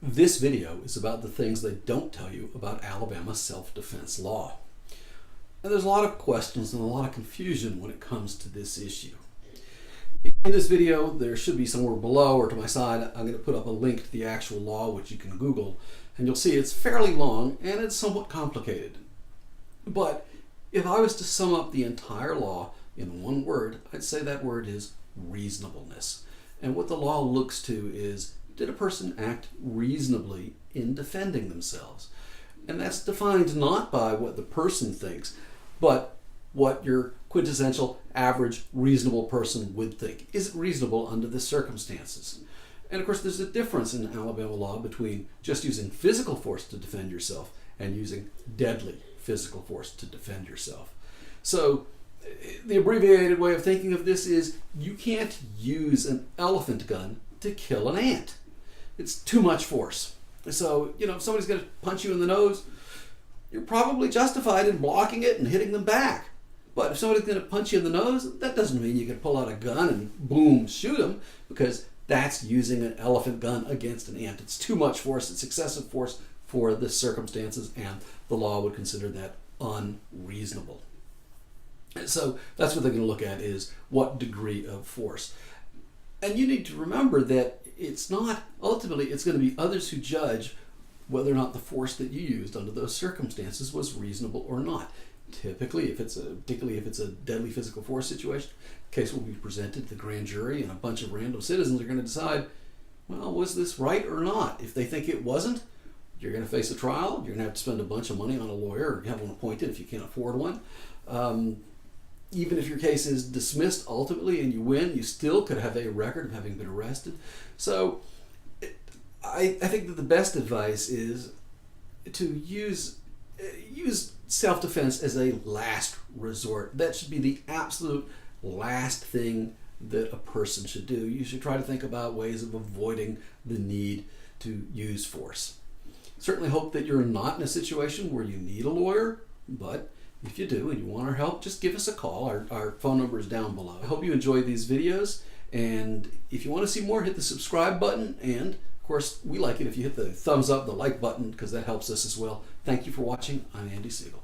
This video is about the things they don't tell you about Alabama self-defense law. And there's a lot of questions and a lot of confusion when it comes to this issue. In this video, there should be somewhere below or to my side, I'm going to put up a link to the actual law, which you can Google, and you'll see it's fairly long and it's somewhat complicated. But if I was to sum up the entire law in one word, I'd say that word is reasonableness. And what the law looks to is, did a person act reasonably in defending themselves? And that's defined not by what the person thinks, but what your quintessential average reasonable person would think. Is it reasonable under the circumstances? And of course there's a difference in Alabama law between just using physical force to defend yourself and using deadly physical force to defend yourself. So the abbreviated way of thinking of this is you can't use an elephant gun to kill an ant. It's too much force. So, if somebody's going to punch you in the nose, you're probably justified in blocking it and hitting them back. But if somebody's going to punch you in the nose, that doesn't mean you can pull out a gun and boom, shoot them, because that's using an elephant gun against an ant. It's too much force. It's excessive force for the circumstances, and the law would consider that unreasonable. So that's what they're going to look at, is what degree of force. And you need to remember that it's not, ultimately, it's going to be others who judge whether or not the force that you used under those circumstances was reasonable or not. Typically, particularly if it's a deadly physical force situation, the case will be presented to the grand jury, and a bunch of random citizens are going to decide, well, was this right or not? If they think it wasn't, you're going to face a trial. You're going to have to spend a bunch of money on a lawyer or have one appointed if you can't afford one. Even if your case is dismissed ultimately and you win, you still could have a record of having been arrested. So I think that the best advice is to use self-defense as a last resort. That should be the absolute last thing that a person should do. You should try to think about ways of avoiding the need to use force. Certainly hope that you're not in a situation where you need a lawyer, but if you do and you want our help, just give us a call. Our phone number is down below. I hope you enjoy these videos, and if you want to see more, hit the subscribe button, and of course we like it if you hit the thumbs up, the like button, because that helps us as well. Thank you for watching. I'm Andy Siegel.